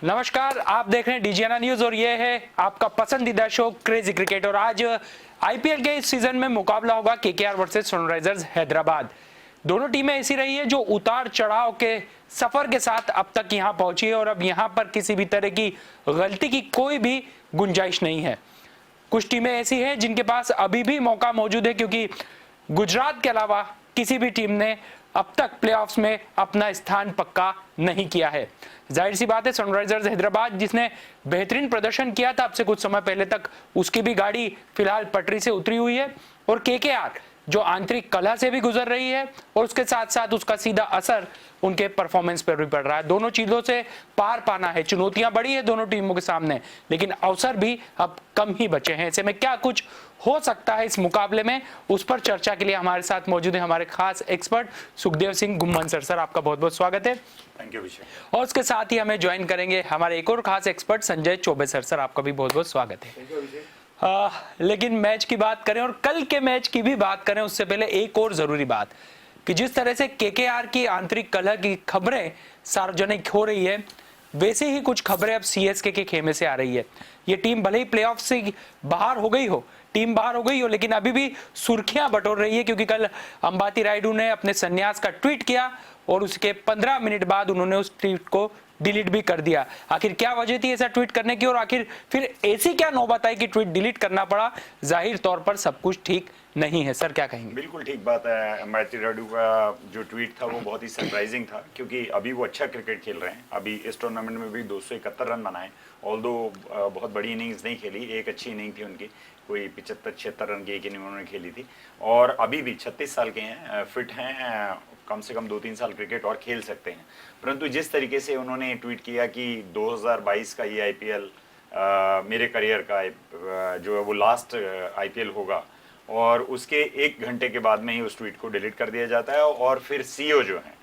नमस्कार, आप देख रहे हैं डीजीएनआर न्यूज और ये है आपका पसंदीदा शो क्रेजी क्रिकेट। और आज आईपीएल के इस सीजन में मुकाबला होगा केकेआर वर्सेस सनराइजर्स हैदराबाद। दोनों टीमें ऐसी रही है जो उतार चढ़ाव के सफर के साथ अब तक यहां पहुंची है और अब यहां पर किसी भी तरह की गलती की कोई भी गुंजाइश नहीं है। कुछ टीमें ऐसी हैं जिनके पास अभी भी मौका मौजूद है, क्योंकि गुजरात के अलावा किसी भी टीम ने अब तक प्लेऑफ्स में अपना स्थान पक्का नहीं किया है। जाहिर सी बात है, सनराइजर्स हैदराबाद जिसने बेहतरीन प्रदर्शन किया था अब से कुछ समय पहले तक, उसकी भी गाड़ी फिलहाल पटरी से उतरी हुई है। और केकेआर जो आंतरिक कलह से भी गुजर रही है और उसके साथ साथ उसका सीधा असर उनके परफॉर्मेंस पर भी पड़ रहा है। दोनों चीजों से पार पाना है, चुनौतियां बड़ी है दोनों टीमों के सामने, लेकिन अवसर भी अब कम ही बचे हैं। ऐसे में क्या कुछ हो सकता है इस मुकाबले में, उस पर चर्चा के लिए हमारे साथ मौजूद है हमारे खास एक्सपर्ट सुखदेव सिंह घुम्मन सर। आपका बहुत बहुत स्वागत है। थैंक यू विषय। और उसके साथ ही हमें ज्वाइन करेंगे हमारे एक और खास एक्सपर्ट संजय चौबे सर। आपका भी बहुत बहुत स्वागत है। लेकिन मैच की बात करें और कल के मैच की भी बात करें उससे पहले एक और जरूरी बात कि जिस तरह से केकेआर की आंतरिक कलह की खबरें सार्वजनिक हो रही है, वैसे ही कुछ खबरें अब सीएसके के खेमे से आ रही है। ये टीम भले ही प्लेऑफ से बाहर हो गई हो, लेकिन अभी भी सुर्खियां बटोर रही है, क्योंकि कल अंबाती रायडू ने अपने संन्यास का ट्वीट किया और उसके 15 मिनट बाद उन्होंने उस ट्वीट को डिलीट भी कर दिया। आखिर क्या वजह थी ऐसा ट्वीट करने की और आखिर फिर ऐसी क्या नौबत आई कि ट्वीट डिलीट करना पड़ा? जाहिर तौर पर सब कुछ ठीक नहीं है। सर क्या कहेंगे? बिल्कुल ठीक बात है। अंबाती रायडू का जो ट्वीट था वो बहुत ही सरप्राइजिंग था, क्योंकि अभी वो अच्छा क्रिकेट खेल रहे हैं। अभी इस टूर्नामेंट में भी 271 रन बनाए, ऑल्दो बहुत बड़ी इनिंग्स नहीं खेली, एक अच्छी इनिंग थी उनकी, कोई 75-76 रन की एक इनिंग उन्होंने खेली थी। और अभी भी 36 साल के हैं, फिट हैं, कम से कम 2-3 साल क्रिकेट और खेल सकते हैं। परंतु जिस तरीके से उन्होंने ट्वीट किया कि 2022 का ये आईपीएल मेरे करियर का जो है वो लास्ट आईपीएल होगा, और उसके 1 घंटे के बाद में ही उस ट्वीट को डिलीट कर दिया जाता है। और फिर सीईओ जो हैं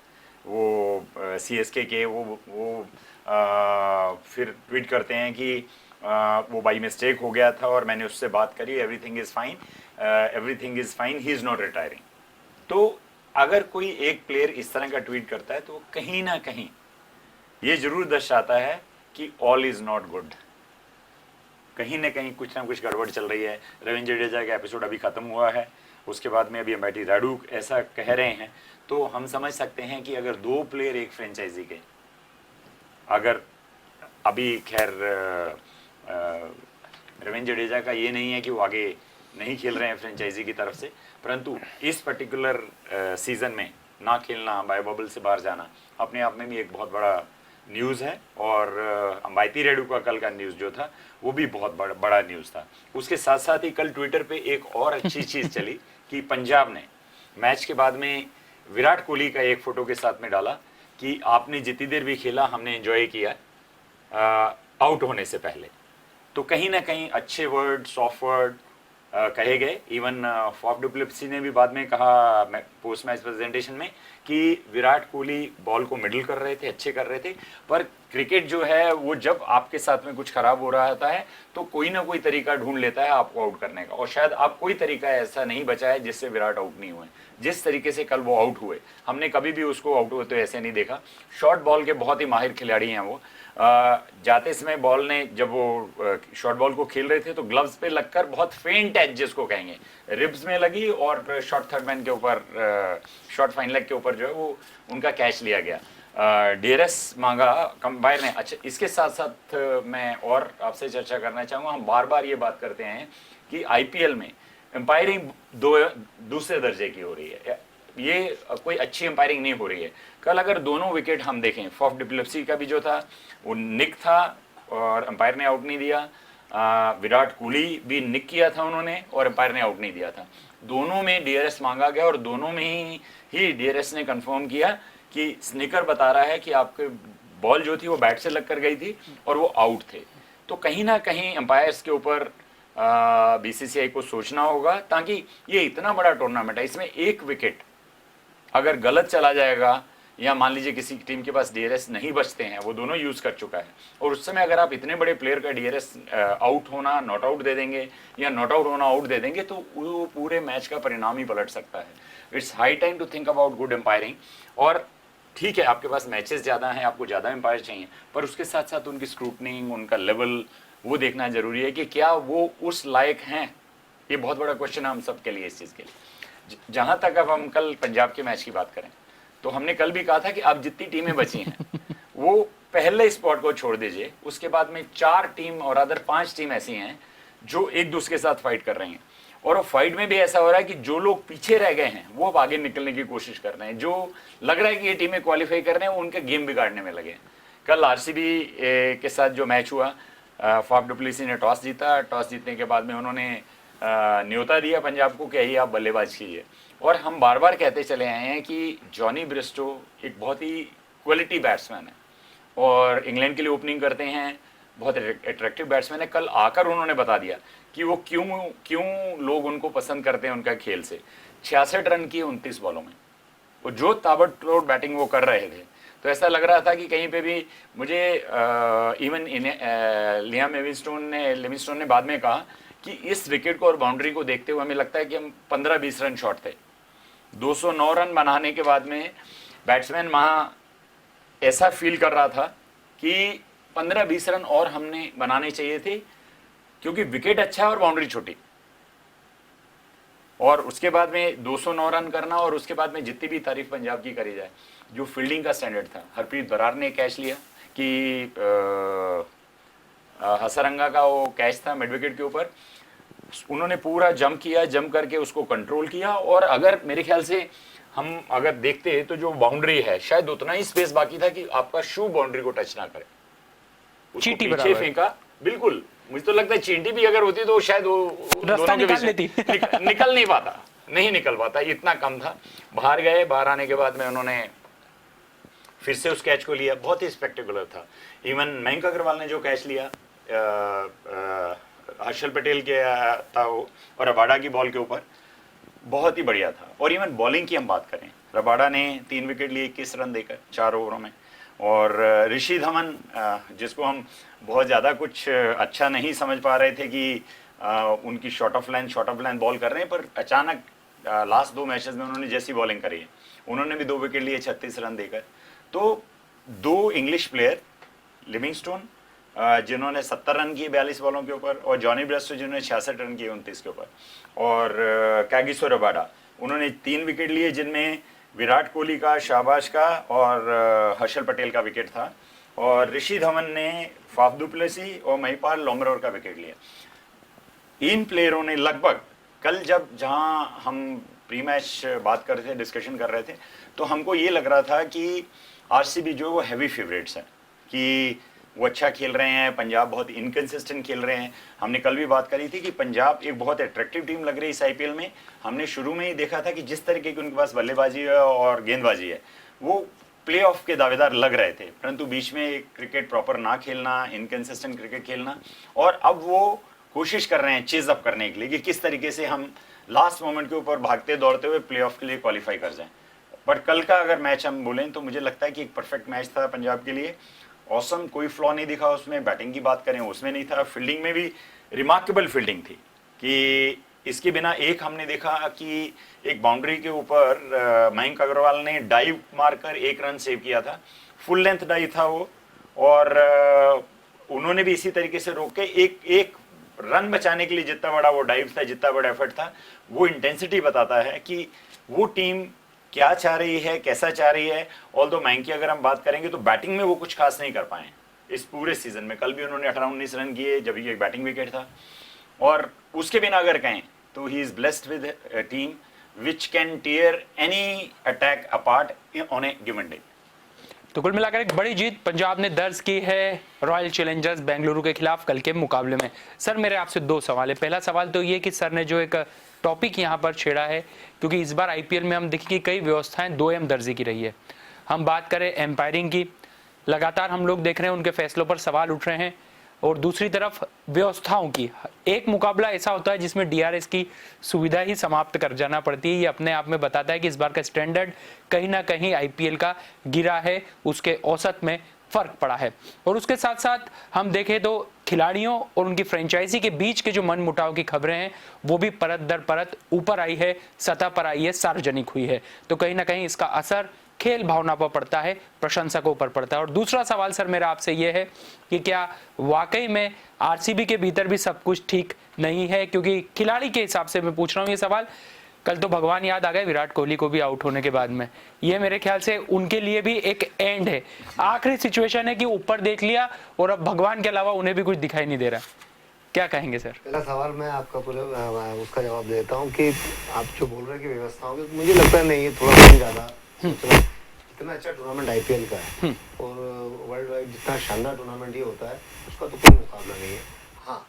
वो सीएसके के वो फिर ट्वीट करते हैं कि वो बाई मिस्टेक हो गया था और मैंने उससे बात करी, everything is fine, he is not retiring. तो अगर कोई एक प्लेयर इस तरह का ट्वीट करता है तो कहीं ना कहीं ये जरूर दर्शाता है कि ऑल इज़ नॉट गुड, कहीं ना कहीं कुछ ना कुछ गड़बड़ चल रही है। रविंद्र जडेजा का एपिसोड अभी खत्म हुआ है, उसके बाद में अभी अंबाती रायडू ऐसा कह रहे हैं, तो हम समझ सकते हैं कि अगर 2 प्लेयर एक फ्रेंचाइजी के, अगर अभी खैर रविंद्र जडेजा का ये नहीं है कि वो आगे नहीं खेल रहे हैं फ्रेंचाइजी की तरफ से, परंतु इस पर्टिकुलर सीजन में ना खेलना, बायो बबल से बाहर जाना अपने आप में भी एक बहुत बड़ा न्यूज़ है। और अंबाती रायडू का कल का न्यूज़ जो था वो भी बहुत बड़ा न्यूज़ था। उसके साथ साथ ही कल ट्विटर पे एक और अच्छी चीज़ चली कि पंजाब ने मैच के बाद में विराट कोहली का एक फ़ोटो के साथ में डाला कि आपने जितनी देर भी खेला हमने एंजॉय किया आउट होने से पहले। तो कहीं ना कहीं अच्छे वर्ड, सॉफ्ट वर्ड कहे गए। इवन फॉफ डु प्लेसिस ने भी बाद में कहा पोस्ट मैच प्रेजेंटेशन में कि विराट कोहली बॉल को मिडल कर रहे थे, अच्छे कर रहे थे, पर क्रिकेट जो है वो जब आपके साथ में कुछ खराब हो रहा होता है तो कोई ना कोई तरीका ढूंढ लेता है आपको आउट करने का, और शायद आप कोई तरीका ऐसा नहीं बचा है जिससे विराट आउट नहीं हुए। जिस तरीके से कल वो आउट हुए, हमने कभी भी उसको आउट हुए तो ऐसे नहीं देखा। शॉर्ट बॉल के बहुत ही माहिर खिलाड़ी हैं वो। जाते समय बॉल ने, जब वो शॉर्ट बॉल को खेल रहे थे तो ग्लव्स पे लगकर बहुत फेंट एज जिसको कहेंगे रिब्स में लगी, और शॉर्ट थर्ड मैन के ऊपर, शॉर्ट फाइन लेग के ऊपर जो है वो उनका कैच लिया गया। डीआरएस मांगा कंबायर ने। अच्छा, इसके साथ साथ मैं और आपसे चर्चा करना चाहूँगा, हम बार बार ये बात करते हैं कि आईपीएल में एम्पायरिंग दूसरे दर्जे की हो रही है, ये कोई अच्छी एम्पायरिंग नहीं हो रही है। कल अगर दोनों विकेट हम देखें, फॉफ डु प्लेसिस का भी जो था वो निक था और एम्पायर ने आउट नहीं दिया, विराट कोहली भी निक किया था उन्होंने और एम्पायर ने आउट नहीं दिया था। दोनों में डीआरएस मांगा गया और दोनों में ही डीआरएस ने कंफर्म किया कि स्निकर बता रहा है कि आपके बॉल जो थी वो बैट से लग कर गई थी और वो आउट थे। तो कहीं ना कहीं एम्पायर्स के ऊपर बीसीसीआई को सोचना होगा, ताकि ये इतना बड़ा टूर्नामेंट है, इसमें एक विकेट अगर गलत चला जाएगा, या मान लीजिए किसी टीम के पास डीआरएस नहीं बचते हैं, वो दोनों यूज कर चुका है, और उस समय अगर आप इतने बड़े प्लेयर का डीआरएस आउट होना नॉट आउट दे देंगे या नॉट आउट होना आउट दे देंगे, तो वो पूरे मैच का परिणाम ही पलट सकता है। It's high time to think about good umpiring. और ठीक है, आपके पास मैचेस ज़्यादा हैं, आपको ज़्यादा एम्पायर चाहिए, पर उसके साथ साथ उनकी स्क्रूटनिंग, उनका लेवल वो देखना जरूरी है कि क्या वो उस लायक हैं। ये बहुत बड़ा क्वेश्चन है हम सब के लिए इस चीज़ के लिए। जहाँ तक अब हम कल पंजाब के मैच की बात करें तो हमने कल भी कहा था कि अब जितनी टीमें बची हैं वो पहले स्पॉट को छोड़ दीजिए, उसके बाद में 4 टीम और अदर 5 टीम ऐसी हैं जो एक दूसरे के साथ फाइट कर रही हैं। और वो फाइट में भी ऐसा हो रहा है कि जो लोग पीछे रह गए हैं वो अब आगे निकलने की कोशिश कर रहे हैं। जो लग रहा है कि ये टीमें क्वालिफाई कर रहे हैं वो उनके गेम बिगाड़ने में लगे हैं। कल आरसीबी के साथ जो मैच हुआ, फाफ डु प्लेसी ने टॉस जीता। टॉस जीतने के बाद में उन्होंने न्योता दिया पंजाब को कि आइए आप बल्लेबाज कीजिए। और हम बार बार कहते चले आए हैं कि जॉनी ब्रिस्टो एक बहुत ही क्वालिटी बैट्समैन है और इंग्लैंड के लिए ओपनिंग करते हैं, बहुत अट्रैक्टिव बैट्समैन है। कल आकर उन्होंने बता दिया कि वो क्यों लोग उनको पसंद करते हैं उनका खेल से। 66 रन किए 29 बॉलों में, वो जो ताबड़तोड़ बैटिंग वो कर रहे थे, तो ऐसा लग रहा था कि कहीं पे भी मुझे इवन लियाम लिविंगस्टोन ने बाद में कहा कि इस विकेट को और बाउंड्री को देखते हुए हमें लगता है कि हम 15-20 रन शॉर्ट थे। 209 रन बनाने के बाद में बैट्समैन वहाँ ऐसा फील कर रहा था कि 15-20 रन और हमने बनाने चाहिए थे क्योंकि विकेट अच्छा है और बाउंड्री छोटी। और उसके बाद में 209 रन करना और उसके बाद में जितनी भी तारीफ पंजाब की करी जाए, जो फील्डिंग का स्टैंडर्ड था, हरप्रीत बरार ने कैच लिया कि हसरंगा का वो कैच था मिड विकेट के ऊपर, उन्होंने पूरा जंप किया, जंप करके उसको कंट्रोल किया। और अगर मेरे ख्याल से हम अगर देखते तो जो बाउंड्री है शायद उतना ही स्पेस बाकी था कि आपका शू बाउंड्री को टच ना करे, उसको पीछे फेंका। बिल्कुल, मुझे तो लगता है चींटी भी अगर होती तो शायद वो रास्ता निकाल लेती। निकल नहीं पाता, नहीं निकल पाता, इतना कम था। बाहर गए, बाहर आने के बाद में उन्होंने फिर से उस कैच को लिया, बहुत ही स्पेक्टेकुलर था। इवन मयंक अग्रवाल ने जो कैच लिया हर्षल पटेल के था वो, और रबाडा की बॉल के ऊपर, बहुत ही बढ़िया था। और इवन बॉलिंग की हम बात करें, रबाडा ने 3 विकेट लिए 21 रन देकर 4 ओवरों में। और ऋषि धवन, जिसको हम बहुत ज़्यादा कुछ अच्छा नहीं समझ पा रहे थे कि उनकी शॉर्ट ऑफ लाइन बॉल कर रहे हैं, पर अचानक लास्ट 2 मैचेस में उन्होंने जैसी बॉलिंग करी है, उन्होंने भी 2 विकेट लिए 36 रन देकर। तो 2 इंग्लिश प्लेयर, लिविंगस्टोन जिन्होंने 70 रन किए 42 बॉलों के ऊपर, और जॉनी ब्रेस्टो जिन्होंने 66 रन किए 29 के ऊपर, और कागिसो रबाडा उन्होंने 3 विकेट लिए, जिनमें विराट कोहली का, शाहबाज का और हर्षल पटेल का विकेट था। और ऋषि धवन ने फाफ डु प्लेसी और महिपाल लोमरोर का विकेट लिया। इन प्लेयरों ने लगभग कल जहां हम प्री मैच बात कर रहे थे, डिस्कशन कर रहे थे, तो हमको ये लग रहा था कि आरसीबी जो वो हैवी फेवरेट्स हैं, कि वो अच्छा खेल रहे हैं, पंजाब बहुत इनकंसिस्टेंट खेल रहे हैं। हमने कल भी बात करी थी कि पंजाब एक बहुत अट्रैक्टिव टीम लग रही है इस आईपीएल में। हमने शुरू में ही देखा था कि जिस तरीके की उनके पास बल्लेबाजी है और गेंदबाजी है, वो प्लेऑफ के दावेदार लग रहे थे, परंतु बीच में क्रिकेट प्रॉपर ना खेलना, इनकंसिस्टेंट क्रिकेट खेलना, और अब वो कोशिश कर रहे हैं चेज अप करने के लिए कि किस तरीके से हम लास्ट मोमेंट के ऊपर भागते दौड़ते हुए प्लेऑफ के लिए क्वालिफाई कर जाएं। पर कल का अगर मैच हम बोलें तो मुझे लगता है कि एक परफेक्ट मैच था पंजाब के लिए। ऑसम, कोई फ्लॉ नहीं दिखा उसमें। बैटिंग की बात करें उसमें नहीं था। फील्डिंग में भी रिमार्केबल फील्डिंग थी कि इसके बिना एक हमने देखा कि एक बाउंड्री के ऊपर मयंक अग्रवाल ने डाइव मारकर 1 रन सेव किया था, फुल लेंथ डाइव था वो, और उन्होंने भी इसी तरीके से रोक के एक रन बचाने के लिए जितना बड़ा वो डाइव था, जितना बड़ा एफर्ट था, वो इंटेंसिटी बताता है कि वो टीम क्या चाह रही है, कैसा चाह रही है। ऑल्दो मयंक की अगर हम बात करेंगे तो बैटिंग में वो कुछ खास नहीं कर पाए इस पूरे सीजन में। कल भी उन्होंने 18-19 रन किए जब ये एक बैटिंग विकेट था, और उसके बिना अगर कहें तो he is blessed with a team which can tear any attack apart on a given day. तो कुल मिलाकर एक बड़ी जीत पंजाब ने दर्ज की है रॉयल चैलेंजर्स बेंगलुरु के खिलाफ कल के मुकाबले में। सर, मेरे आपसे 2 सवाल है। पहला सवाल तो ये कि सर ने जो एक टॉपिक यहाँ पर छेड़ा है, क्योंकि इस बार आईपीएल में हम देखें कि कई व्यवस्थाएं 2M दर्जे की रही है। हम बात करें एम्पायरिंग की, लगातार हम लोग देख रहे हैं उनके फैसलों पर सवाल उठ रहे हैं, और दूसरी तरफ व्यवस्थाओं की। एक मुकाबला ऐसा होता है जिसमें डीआरएस की सुविधा ही समाप्त कर जाना पड़ती है। ये अपने आप में बताता है कि इस बार का स्टैंडर्ड कहीं ना कहीं आईपीएल का गिरा है, उसके औसत में फर्क पड़ा है। और उसके साथ साथ हम देखें तो खिलाड़ियों और उनकी फ्रेंचाइजी के बीच के जो मनमुटाव की खबरें हैं वो भी परत दर परत ऊपर आई है, सतह पर आई है, सार्वजनिक हुई है। तो कहीं ना कहीं इसका असर खेल भावना पर पड़ता है, प्रशंसकों पर पड़ता है। और दूसरा सवाल सर मेरा आपसे ये है कि क्या वाकई में आरसीबी के भीतर भी सब कुछ ठीक नहीं है? क्योंकि खिलाड़ी के हिसाब से मैं पूछ रहा हूँ ये सवाल। कल तो भगवान याद आ गए विराट कोहली को भी आउट होने के बाद में। ये मेरे ख्याल से उनके लिए भी एक एंड है, आखिरी सिचुएशन है कि ऊपर देख लिया और अब भगवान के अलावा उन्हें भी कुछ दिखाई नहीं दे रहा। क्या कहेंगे सर? पहला सवाल मैं आपका पूरा उसका जवाब देता हूँ कि आप जो बोल रहे हैं कि व्यवस्थाओं की, मुझे लगता है नहीं, ये थोड़ा बहुत ज़्यादा इतना अच्छा टूर्नामेंट आईपीएल का है और वर्ल्ड वाइड जितना शानदार टूर्नामेंट ये होता है उसका तो कोई मुकाबला नहीं है। हाँ,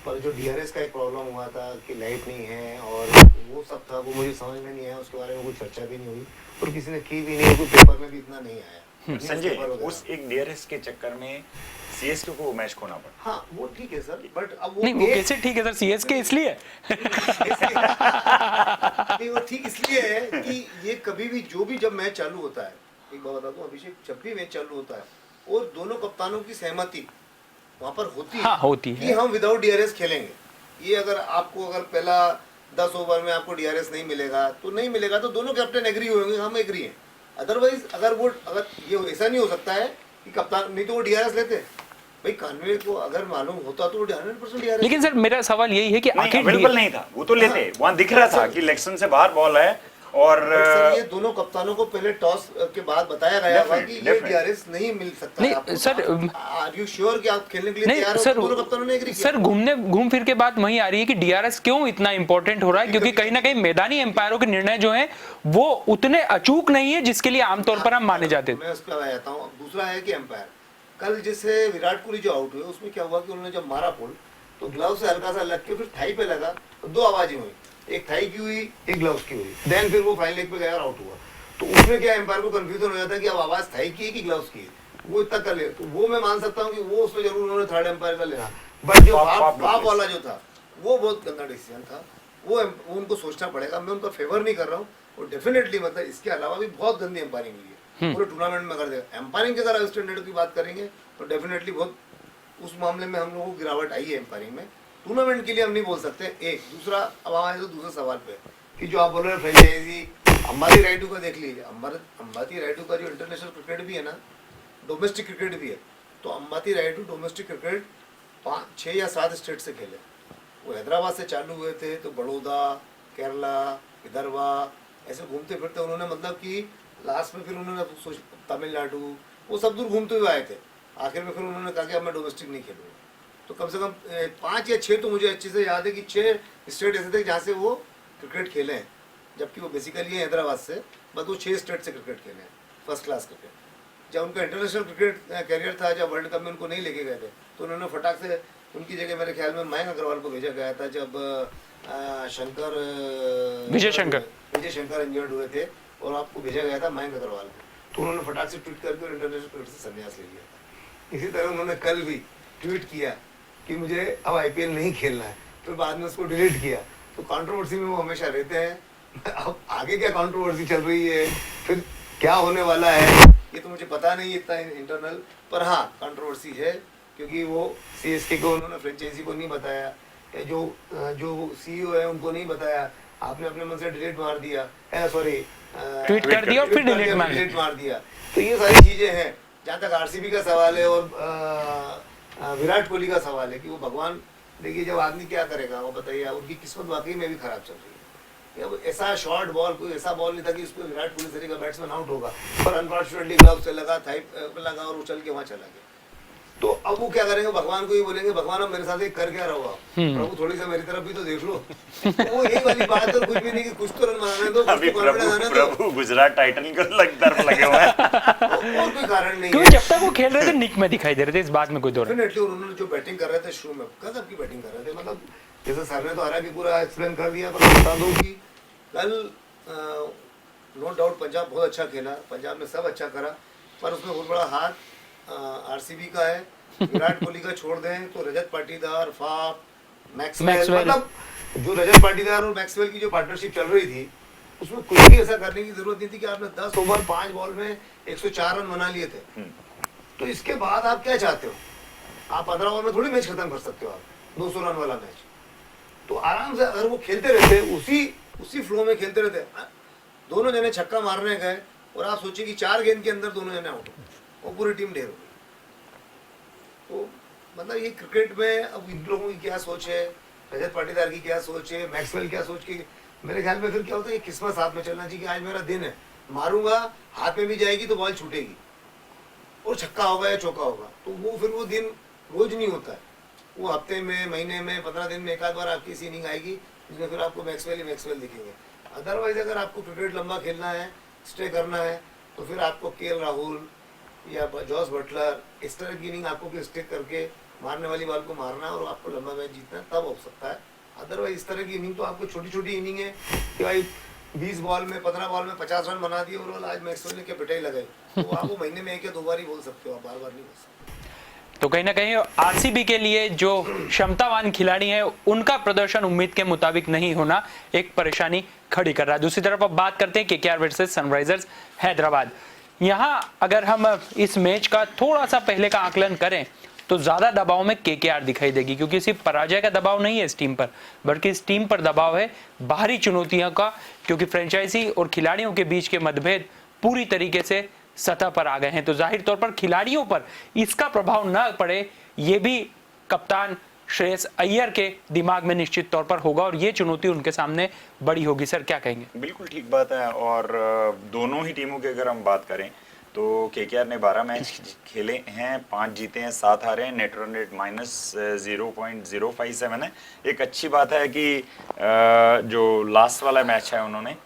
पर जो डीआरएस का एक प्रॉब्लम हुआ था कि लाइट नहीं है और वो सब था, वो मुझे समझ में नहीं आया, उसके बारे में कोई चर्चा भी नहीं हुई और किसी ने की भी नहीं, कोई पेपर में भी इतना नहीं आया। संजय, उस एक डीआरएस के चक्कर में सीएसके को मैच खोना पड़ा। हाँ वो ठीक है सर, बट अब वो नहीं, वो कैसे ठीक है सर? सीएसके इसलिए नहीं, वो ठीक इसलिए है कि ये कभी भी जो भी जब मैच चालू होता है, एक बात बता दूं अभिषेक, जब भी मैच चालू होता है और दोनों कप्तानों की सहमति वहां पर होती है, हाँ, होती है कि हम विदाउट डीआरएस खेलेंगे। ये अगर पहला 10 ओवर में आपको डीआरएस नहीं मिलेगा तो नहीं मिलेगा, तो दोनों कैप्टन एग्री होंगे, हम एग्री हैं। अदरवाइज अगर ये ऐसा नहीं हो सकता है कि कप्तान, नहीं तो वो डीआरएस लेते भाई। कानवे को अगर मालूम होता तो 100% डीआरएस। लेकिन सर मेरा सवाल यही है कि आखिर अवेलेबल नहीं था, वो तो लेते, वहां दिख रहा था कि इलेक्शन से बाहर बॉल है। और सर ये दोनों कप्तानों को पहले टॉस के बाद बताया गया था कि ये डीआरएस नहीं मिल सकता है आपको। सर, आर यू श्योर कि आप खेलने के लिए नहीं तैयार हो? सर, तो दोनों कप्तानों ने एग्री किया। सर घूम फिर के बात वहीं आ रही है कि डीआरएस क्यों इतना इंपॉर्टेंट हो रहा है, क्योंकि कहीं ना कहीं मैदानी एम्पायरों के निर्णय जो हैं वो उतने अचूक नहीं है जिसके लिए आमतौर पर हम माने जाते थे। मैं उस पर आ जाता हूँ। दूसरा है कि एम्पायर कल जैसे विराट कोहली जो आउट हुए उसमें क्या हुआ कि उन्होंने जब मारा पुल तो ग्लव से हल्का सा लग के फिर थाई पे लगा तो 2 आवाजें हुई, एक थाई की हुई, एक ग्लव्स की हुई। देन फिर वो फाइनल लेग पे गया और आउट हुआ। तो उसमें क्या एम्पायर को कंफ्यूजन हो जाता है कि अब आवाज थाई की है कि ग्लव्स की है, वो इतना कर ले। तो वो मैं मान सकता हूँ कि वो उसमें जरूर उन्होंने थर्ड एम्पायर का लेना, बट जो बाप वाला जो था वो बहुत गंदा डिसीजन था। वो उनको सोचना पड़ेगा। मैं उनका फेवर नहीं कर रहा हूँ और डेफिनेटली मतलब इसके अलावा भी बहुत गंदी एम्पायरिंग हुई है पूरे टूर्नामेंट में। कर देगा एम्पायरिंग के अगर स्टैंडर्ड की बात करेंगे तो डेफिनेटली बहुत उस मामले में हम लोगों को गिरावट आई है एम्पायरिंग में। टूर्नामेंट के लिए हम नहीं बोल सकते। एक दूसरा, अब हमारे तो दूसरे सवाल पे कि जो आप बोल रहे हैं फ्रेंचाइजी अंबाती राइडू का देख लीजिए। अंबाती राइडू का जो इंटरनेशनल क्रिकेट भी है ना, डोमेस्टिक क्रिकेट भी है, तो अंबाती राइडू डोमेस्टिक क्रिकेट 6 या 7 स्टेट से खेले। वो हैदराबाद से चालू हुए थे तो बड़ौदा, केरला, विदर्भा ऐसे घूमते फिरते उन्होंने मतलब कि लास्ट में फिर उन्होंने तमिलनाडु वो सब दूर घूमते हुए आए थे। आखिर में फिर उन्होंने कहा कि अब मैं डोमेस्टिक नहीं खेलूँगा। तो कम से कम 5 या 6 तो मुझे अच्छे से याद है कि 6 स्टेट ऐसे थे जहाँ से वो क्रिकेट खेले हैं, जबकि वो बेसिकली है हैदराबाद से, बस वो 6 स्टेट से क्रिकेट खेले हैं, फर्स्ट क्लास क्रिकेट। जब उनका इंटरनेशनल क्रिकेट कैरियर था, जब वर्ल्ड कप में उनको नहीं लेके गए थे तो उन्होंने फटाक से उनकी जगह मेरे ख्याल में मयंक अग्रवाल को भेजा गया था जब विजय शंकर इंजर्ड हुए थे और आपको भेजा गया था मयंक अग्रवाल को। तो उन्होंने फटाक से ट्वीट करके और इंटरनेशनल क्रिकेट से संन्यास ले लिया था। इसी तरह उन्होंने कल भी ट्वीट किया कि मुझे अब आईपीएल नहीं खेलना है, फिर बाद में उसको डिलीट किया। तो कंट्रोवर्सी में वो हमेशा रहते हैं। अब आगे क्या कंट्रोवर्सी चल रही है, फिर क्या होने वाला है, ये तो मुझे पता नहीं इतना इंटरनल, पर हाँ कंट्रोवर्सी है क्योंकि वो सीएसके को उन्होंने फ्रेंचाइजी को नहीं बताया, या जो सीईओ है उनको नहीं बताया। आपने अपने मन से डिलीट मार दिया, सॉरी ट्वीट कर दिया और फिर डिलीट मार दिया। तो ये सारी चीजें हैं। जहाँ तक आरसीबी का सवाल है और विराट कोहली का सवाल है कि वो भगवान, देखिए जब आदमी क्या करेगा वो बताइए। उनकी किस्मत वाकई में भी खराब चल रही है। अब ऐसा शॉर्ट बॉल, कोई ऐसा बॉल नहीं था कि उसको विराट कोहली से का बैट्समैन आउट होगा, पर अनफॉर्चुनेटली ग्लव से लगा, थाई लगा और उछल के वहां चला गया। तो अब वो क्या करेंगे, भगवान को ही बोलेंगे भगवान अब मेरे साथ एक कर क्या रहा होगा, प्रभु थोड़ी सा मेरी तरफ भी तो देख लो। वो यही वाली बात है, कुछ भी नहीं कि कुछ तो रन बनाने दो, अभी प्रभु गुजरात टाइटन को तरफ लगे हुए हैं। और कोई कारण नहीं क्योंकि जब तक वो खेल रहे थे निक में दिखाई दे रहे थे, इस बात में कोई दो डेफिनेटली। उन्होंने जो बैटिंग कर रहे थे शुरू में गजब की बैटिंग कर रहे थे। मतलब जैसे सर ने तो हालांकि पूरा एक्सप्लेन कर दिया, पर बता दूं कि कल नो डाउट पंजाब बहुत अच्छा खेला, पंजाब ने सब अच्छा करा, पर उसमें बहुत बड़ा हाथ आरसीबी का है। विराट कोहली का छोड़ दें तो रजत पाटीदार, फाफ, मैक्सवेल, मतलब जो रजत पाटीदार और मैक्सवेल की जो पार्टनरशिप चल रही थी उसमें कुछ भी ऐसा करने की जरूरत नहीं थी कि आपने 10 ओवर 5 बॉल में 104 रन बना लिए थे। तो इसके बाद आप क्या चाहते हो? आप 15 ओवर में थोड़ी मैच खत्म कर सकते हो, आप 200 रन वाला मैच। तो आराम से अगर वो खेलते रहते, उसी फ्लो में खेलते रहते, दोनों जने छक्का मारने गए और आप सोचिए कि 4 गेंद के अंदर दोनों जने आउट हो और पूरी टीम ढेर हो गई। तो मतलब ये क्रिकेट में अब इन लोगों की क्या सोच है, रजत पाटीदार की क्या सोच है, मैक्सवेल क्या सोच की, मेरे ख्याल में फिर क्या होता है, किस्मत साथ में चलना चाहिए कि आज मेरा दिन है, मारूंगा, हाथ में भी जाएगी तो बॉल छूटेगी और छक्का होगा या चौका होगा। तो वो फिर वो दिन रोज नहीं होता है, वो हफ्ते में, महीने में, 15 दिन में एक आध बार आपकी ऐसी इनिंग आएगी जिसमें फिर आपको मैक्सवेल ही मैक्सवेल दिखेंगे। अदरवाइज अगर आपको क्रिकेट लंबा खेलना है, स्टे करना है, तो फिर आपको केएल राहुल या जॉस बटलर इस तरह की इनिंग आपको स्टिक करके मारने वाली बॉल को मारना है और आपको लंबा मैच जीतना है, तब हो सकता है। अदरवाइज इस तरह की इनिंग तो आपको छोटी छोटी इनिंग है कि भाई 20 बॉल में 15 बॉल में 50 रन बना दिए और आज मैक्सवेल ने क्या पिटाई लगाई, तो आप वो महीने में 1 या 2 बार ही बोल सकते हो, आप बार बार नहीं बोल सकते। तो कहीं ना कहीं आरसीबी के लिए जो क्षमतावान खिलाड़ी हैं उनका प्रदर्शन उम्मीद के मुताबिक नहीं होना एक परेशानी खड़ी कर रहा है। दूसरी तरफ अब बात करते हैं केकेआर वर्सेस सनराइजर्स हैदराबाद। यहाँ अगर हम इस मैच का थोड़ा सा पहले का आकलन करें तो ज्यादा दबाव में केकेआर दिखाई देगी, क्योंकि सिर्फ पराजय का दबाव नहीं है इस टीम पर, बल्कि इस टीम पर दबाव है बाहरी चुनौतियों का, क्योंकि फ्रेंचाइजी और खिलाड़ियों के बीच के मतभेद पूरी तरीके से सतह पर आ गए हैं। तो जाहिर तौर पर खिलाड़ियों पर इसका प्रभाव न पड़े, ये भी कप्तान श्रेयस अय्यर के दिमाग में निश्चित तौर पर होगा और ये चुनौती उनके सामने बड़ी होगी। सर क्या कहेंगे? बिल्कुल ठीक बात है। और दोनों ही टीमों की अगर हम बात करें तो केकेआर ने 12 मैच खेले हैं, 5 जीते हैं, 7 हारे हैं, नेट रन रेट -0.057 है। एक अच्छी बात है कि जो लास्ट वाला मैच है उन्होंने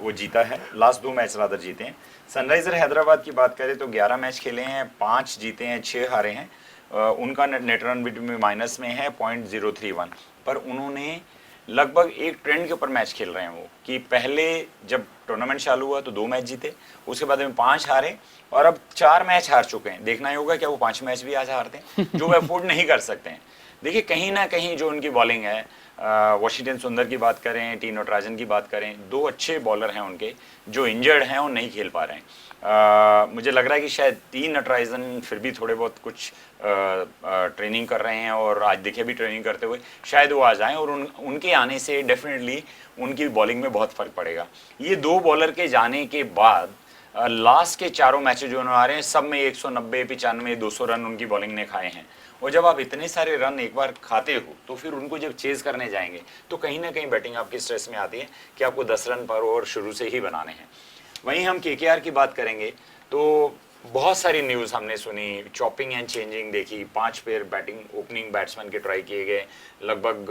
वो जीता है, लास्ट 2 मैच रादर जीते हैं। सनराइजर हैदराबाद की बात करें तो 11 मैच खेले हैं, 5 जीते हैं, 6 हारे हैं। उनका नेट रन रेट में माइनस में है 0.031, पर उन्होंने लगभग एक ट्रेंड के ऊपर मैच खेल रहे हैं वो, कि पहले जब टूर्नामेंट चालू हुआ तो 2 मैच जीते, उसके बाद में 5 हारे और अब 4 मैच हार चुके हैं। देखना ही होगा क्या वो 5 मैच भी आज हारते हैं, जो वो अफोर्ड नहीं कर सकते हैं। देखिए कहीं ना कहीं जो उनकी बॉलिंग है, वॉशिंगटन सुंदर की बात करें, टी नटराजन की बात करें, 2 अच्छे बॉलर हैं उनके जो इंजर्ड हैं और नहीं खेल पा रहे हैं। मुझे लग रहा है कि शायद टी नटराजन फिर भी थोड़े बहुत कुछ ट्रेनिंग कर रहे हैं और आज देखे भी ट्रेनिंग करते हुए, शायद वो आ जाएं और उनके आने से डेफिनेटली उनकी बॉलिंग में बहुत फर्क पड़ेगा। ये 2 बॉलर के जाने के बाद लास्ट के 4 मैचेज जो आ रहे हैं सब में 190, 95, 200 रन उनकी बॉलिंग ने खाए हैं। और जब आप इतने सारे रन एक बार खाते हो तो फिर उनको जब चेज करने जाएंगे तो कहीं ना कहीं बैटिंग आपकी स्ट्रेस में आती है कि आपको 10 रन पर ओवर शुरू से ही बनाने हैं। वहीं हम केकेआर की बात करेंगे तो बहुत सारी न्यूज़ हमने सुनी, चॉपिंग एंड चेंजिंग देखी, 5 पेयर बैटिंग ओपनिंग बैट्समैन के ट्राई किए गए, लगभग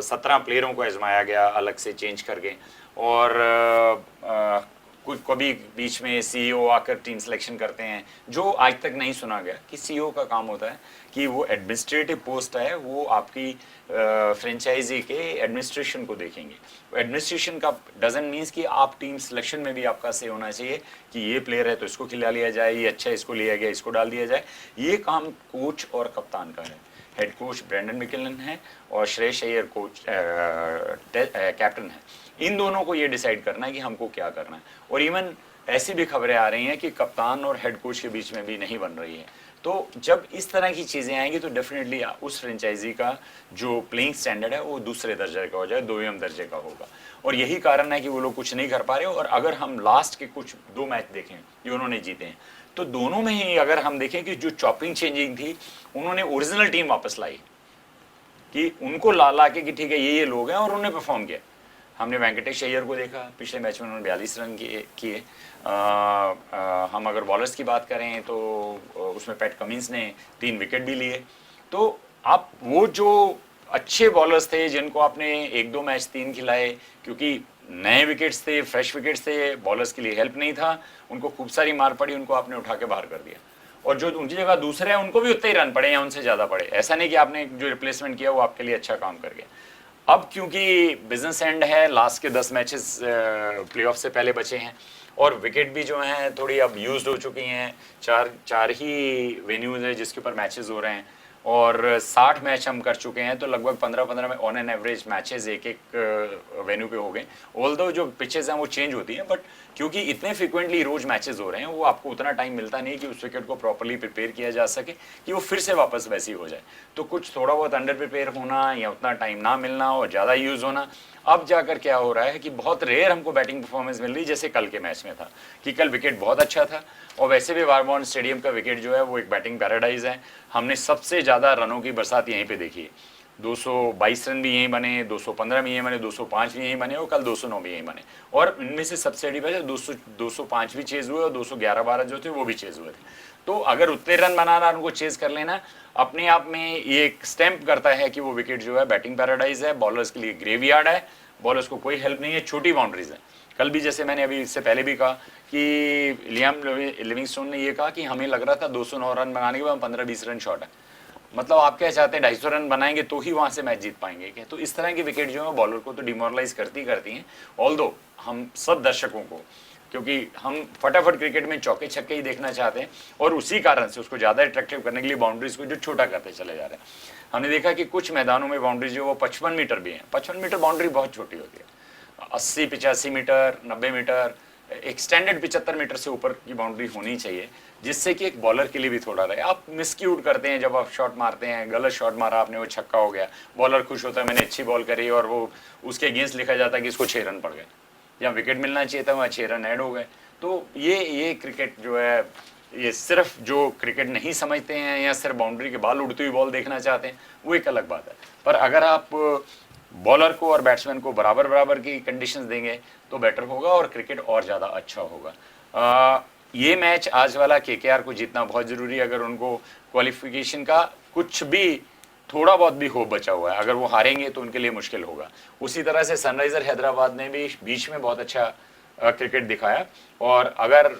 17 प्लेयरों को आजमाया गया अलग से चेंज करके, और कुछ कभी बीच में सीईओ आकर टीम सिलेक्शन करते हैं, जो आज तक नहीं सुना गया कि सीईओ का काम होता है कि वो एडमिनिस्ट्रेटिव पोस्ट है, वो आपकी फ्रेंचाइजी के एडमिनिस्ट्रेशन को देखेंगे। एडमिनिस्ट्रेशन का डजंट मीन्स कि आप टीम सिलेक्शन में भी आपका से होना चाहिए कि ये प्लेयर है तो इसको खिला लिया जाए, ये अच्छा है इसको लिया गया इसको डाल दिया जाए। ये काम कोच और कप्तान का है। हेड कोच ब्रेंडन मैकलेलन है और श्रेयस अय्यर कोच कैप्टन है। इन दोनों को ये डिसाइड करना है कि हमको क्या करना है। और इवन ऐसी भी खबरें आ रही हैं कि कप्तान और हेड कोच के बीच में भी नहीं बन रही है। तो जब इस तरह की चीज़ें आएंगी तो डेफिनेटली उस फ्रेंचाइजी का जो प्लेइंग स्टैंडर्ड है वो दूसरे दर्जे का हो जाए, 2वें दर्जे का होगा। और यही कारण है कि वो लोग कुछ नहीं कर पा रहे। और अगर हम लास्ट के कुछ 2 मैच देखें जो उन्होंने जीते हैं तो दोनों में ही अगर हम देखें कि जो चॉपिंग चेंजिंग थी उन्होंने ओरिजिनल टीम वापस लाई, कि उनको ला के कि ठीक है ये लोग हैं और उन्होंने परफॉर्म किया। हमने वेंकटेश अय्यर को देखा, पिछले मैच में उन्होंने 42 रन किए। हम अगर बॉलर्स की बात करें तो उसमें पैट कमिंस ने 3 विकेट भी लिए। तो आप वो जो अच्छे बॉलर्स थे जिनको आपने 1-2 मैच 3 खिलाए, क्योंकि नए विकेट्स थे, फ्रेश विकेट्स थे, बॉलर्स के लिए हेल्प नहीं था, उनको खूब सारी मार पड़ी, उनको आपने उठा के बाहर कर दिया। और जो उनकी जगह दूसरे हैं उनको भी उतने ही रन पड़े या उनसे ज़्यादा पड़े। ऐसा नहीं कि आपने जो रिप्लेसमेंट किया वो आपके लिए अच्छा काम कर गया। अब क्योंकि बिजनेस एंड है, लास्ट के 10 मैचेस प्लेऑफ से पहले बचे हैं और विकेट भी जो हैं थोड़ी अब यूज्ड हो चुकी हैं। 4 ही वेन्यूज है जिसके ऊपर मैचेस हो रहे हैं और 60 मैच हम कर चुके हैं, तो लगभग 15-15 में ऑन एन एवरेज मैचेस एक वेन्यू पे हो गए। ऑल्दो जो पिचेस हैं वो चेंज होती हैं, बट क्योंकि इतने फ्रिक्वेंटली रोज मैचेस हो रहे हैं वो आपको उतना टाइम मिलता नहीं कि उस विकेट को प्रॉपर्ली प्रिपेयर किया जा सके कि वो फिर से वापस वैसी हो जाए। तो कुछ थोड़ा बहुत अंडर प्रिपेयर होना या उतना टाइम ना मिलना और ज़्यादा यूज़ होना अब जाकर क्या हो रहा है कि बहुत रेयर हमको बैटिंग परफॉर्मेंस मिल रही, जैसे कल के मैच में था कि कल विकेट बहुत अच्छा था, और वैसे भी वारबॉर्न स्टेडियम का विकेट जो है वो एक बैटिंग पैराडाइज है। हमने सबसे ज़्यादा रनों की बरसात यहीं पे देखी है, 222 रन भी यहीं बने, 215 भी यहीं बने, 205 भी यहीं बने, और कल 209 भी यहीं बने, और इनमें से सबसे बड़ी वजह 205 भी चेज हुए और 211-12 जो थे वो भी चेज हुए थे। तो अगर उतने रन बनाना, उनको चेज कर लेना, अपने आप में ये एक स्टैंप करता है कि वो विकेट जो है बैटिंग पैराडाइज है, बॉलर्स के लिए ग्रेवयार्ड है, बॉलर्स को कोई हेल्प नहीं है, छोटी बाउंड्रीज है। कल भी जैसे मैंने अभी इससे पहले भी कहा कि लियाम लिविंगस्टोन ने ये कहा कि हमें लग रहा था 209 रन बनाने के बाद 15-20 रन शॉर्ट है। मतलब आप क्या चाहते हैं, 250 रन बनाएंगे तो ही वहां से मैच जीत पाएंगे क्या? तो इस तरह की विकेट जो है बॉलर को तो डिमोरलाइज करती हैं। ऑल्दो हम सब दर्शकों को, क्योंकि हम फटाफट क्रिकेट में चौके छक्के ही देखना चाहते हैं, और उसी कारण से उसको ज़्यादा अट्रैक्टिव करने के लिए बाउंड्रीज को जो छोटा करते चले जा रहे हैं। हमने देखा कि कुछ मैदानों में बाउंड्रीज जो वो 55 मीटर भी हैं। 55 मीटर बाउंड्री बहुत छोटी होती है। 80-85 मीटर, 90 मीटर, एक स्टैंडर्ड 75 मीटर से ऊपर की बाउंड्री होनी चाहिए, जिससे कि एक बॉलर के लिए भी थोड़ा रहे। आप मिसक्यूट करते हैं जब आप शॉट मारते हैं, गलत शॉट मारा आपने, वो छक्का हो गया, बॉलर खुश होता है मैंने अच्छी बॉल करी, और वो उसके अगेंस्ट लिखा जाता है कि इसको 6 रन पड़ गए, जहाँ विकेट मिलना चाहिए था वहाँ 6 रन ऐड हो गए। तो ये क्रिकेट जो है, ये सिर्फ जो क्रिकेट नहीं समझते हैं या सिर्फ बाउंड्री के बाल उड़ती हुई बॉल देखना चाहते हैं, वो एक अलग बात है। पर अगर आप बॉलर को और बैट्समैन को बराबर बराबर की कंडीशंस देंगे तो बेटर होगा और क्रिकेट और ज़्यादा अच्छा होगा। ये मैच आज वाला केकेआर को जीतना बहुत ज़रूरी है। अगर उनको क्वालिफिकेशन का कुछ भी थोड़ा बहुत भी होप बचा हुआ है, अगर वो हारेंगे तो उनके लिए मुश्किल होगा। उसी तरह से सनराइजर हैदराबाद ने भी बीच में बहुत अच्छा क्रिकेट दिखाया, और अगर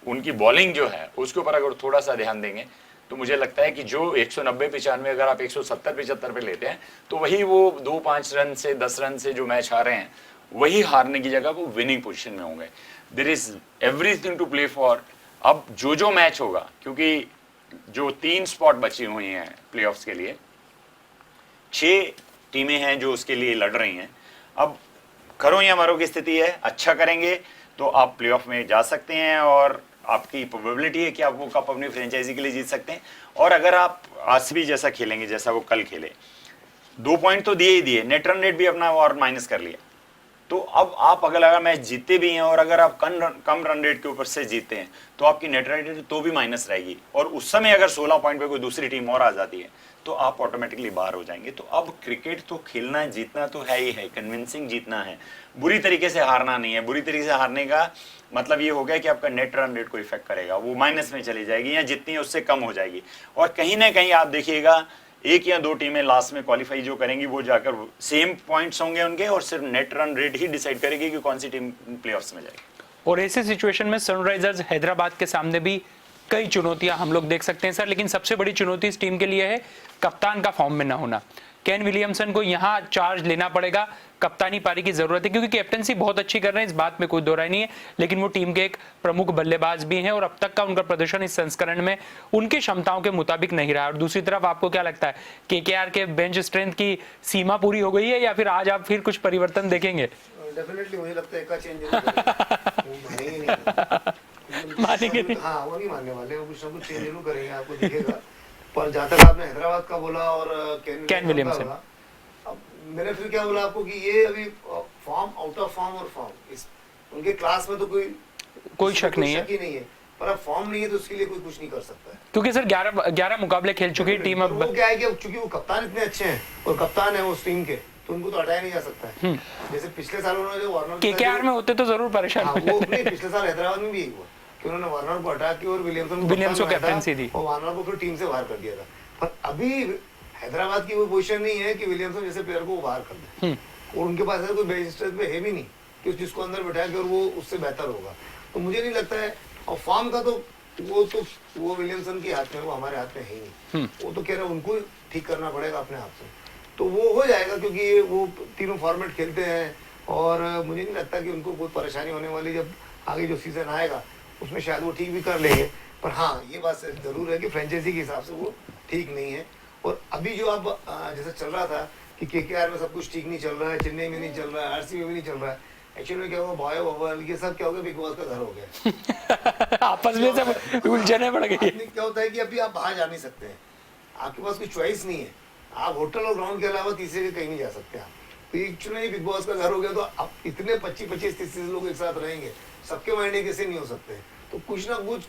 उनकी बॉलिंग जो है उसके ऊपर अगर थोड़ा सा ध्यान देंगे तो मुझे लगता है कि जो 190-95 अगर आप 170-75 पे लेते हैं, तो वही वो 2-5 रन से 10 रन से जो मैच हारे हैं, वही हारने की जगह वो विनिंग पोजीशन में होंगे। There is everything to play for. अब जो मैच होगा, क्योंकि जो 3 स्पॉट बची हुई हैं प्लेऑफ्स के लिए, 6 टीमें हैं जो उसके लिए लड़ रही हैं। अब करो या मरो की स्थिति है, अच्छा करेंगे तो आप प्लेऑफ में जा सकते हैं, और आपकी प्रोबेबिलिटी है कि आप वो कप अपनी फ्रेंचाइजी के लिए जीत सकते हैं। और अगर आप आरसीबी जैसा खेलेंगे जैसा वो कल खेले, 2 पॉइंट तो दिए ही दिए, नेट रन रेट भी अपना और माइनस कर लिया, तो अब आप अगर मैच जीतते भी हैं और अगर आप कम रन रेट के ऊपर से जीतते हैं तो आपकी नेट रन रेट तो भी माइनस रहेगी, और उस समय अगर 16 पॉइंट पे कोई दूसरी टीम और आ जाती है तो आप ऑटोमेटिकली बाहर हो जाएंगे। तो अब क्रिकेट तो खेलना जीतना तो है ही है, कन्विंसिंग जीतना है, बुरी तरीके से हारना नहीं है। बुरी तरीके से हारने का मतलब ये हो गया कि आपका नेट रन रेट को इफेक्ट करेगा, वो माइनस में चली जाएगी या जितनी है उससे कम हो जाएगी। और कहीं ना कहीं आप देखिएगा 1 या 2 टीमें लास्ट में क्वालिफाई जो करेंगी वो जाकर सेम पॉइंट्स होंगे उनके, और सिर्फ नेट रन रेट ही डिसाइड करेगी कि कौन सी टीम प्लेऑफ्स में जाएगी। और ऐसे सिचुएशन में सनराइजर्स हैदराबाद के सामने भी कई चुनौतियां हम लोग देख सकते हैं सर, लेकिन सबसे बड़ी चुनौती इस टीम के लिए है कप्तान का फॉर्म में ना होना। केन विलियमसन को यहां चार्ज लेना पड़ेगा, कप्तानी पारी की जरूरत है, क्योंकि कैप्टनसी बहुत अच्छी कर रहे हैं, इस बात में कोई दो राय नहीं है, लेकिन वो टीम के एक प्रमुख बल्लेबाज भी हैं और अब तक का उनका प्रदर्शन इस संस्करण में उनकी क्षमताओं के मुताबिक नहीं रहा। और दूसरी तरफ आपको क्या लगता है, केकेआर के बेंच स्ट्रेंथ की सीमा पूरी हो गई है या फिर आज आप फिर कुछ परिवर्तन देखेंगे? डेफिनेटली मुझे लगता है एक चेंज नहीं मानेंगे नहीं। हाँ, वो नहीं मानने वाले, वो कुछ ना कुछ चेंज जरूर करेंगे, आपको दिखेगा। पर जहाँ तक आपने हैदराबाद का बोला और केन विलियमसन, अब मैंने फिर क्या बोला आपको कि ये अभी फॉर्म, आउट ऑफ फॉर्म और फॉर्म, इस उनके क्लास में तो कोई शक नहीं है, पर अब फॉर्म नहीं है तो उसके लिए कोई कुछ नहीं कर सकता है, क्योंकि सर 11 मुकाबले खेल चुकी टीम। अब वो क्या है कि चूंकि वो कप्तान इतने अच्छे हैं और कप्तान है उस टीम के, तो उनको तो हटाया नहीं जा सकता है। जैसे पिछले साल उन्होंने जो वार्नर केकेआर में होते तो जरूर परेशान हो जाते। वो नहीं, पिछले साल हैदराबाद में भी यही हुआ कि उन्होंने वार्नर को हटा के और विलियम्स को कैप्टनसी दी और वार्नर को फिर टीम से बाहर कर दिया था। पर अभी हैदराबाद की वो पोजीशन नहीं है कि विलियमसन जैसे प्लेयर को बाहर कर दे, और उनके पास ऐसा कोई बेंच स्ट्रेंथ पे है भी नहीं कि जिसको अंदर बैठा के और वो उससे बेहतर होगा। तो मुझे नहीं लगता है, और फॉर्म का तो वो विलियमसन के हाथ में, वो हमारे हाथ में है ही नहीं। वो तो कह रहे हैं उनको ठीक करना पड़ेगा अपने हाथ से, तो वो हो जाएगा क्योंकि वो तीनों फॉर्मेट खेलते हैं, और मुझे नहीं लगता कि उनको कोई परेशानी होने वाली। जब आगे जो सीजन आएगा उसमें शायद वो ठीक भी कर लेंगे, पर हाँ ये बात जरूर है कि फ्रेंचाइजी के हिसाब से वो ठीक नहीं है। और अभी जो अब जैसे चल रहा था कि केकेआर में सब कुछ ठीक नहीं चल रहा है, चेन्नई में नहीं चल रहा है, आरसीबी में नहीं चल रहा है, एक्चुअली में क्या हुआ, बॉय ओवल ये सब क्या हो गया, बिग बॉस का घर हो गया। आपस में सब उलझने पड़ गई। क्या होता है कि अभी आप बाहर जा नहीं सकते हैं, आपके पास कोई चॉइस नहीं है, आप होटल और ग्राउंड के अलावा तीसरे के कहीं नहीं जा सकते आप। एक्चुअली बिग बॉस का घर हो गया तो अब इतने 25-25-30 लोग एक साथ रहेंगे, सबके माइंड एक कैसे नहीं हो सकते। तो कुछ ना कुछ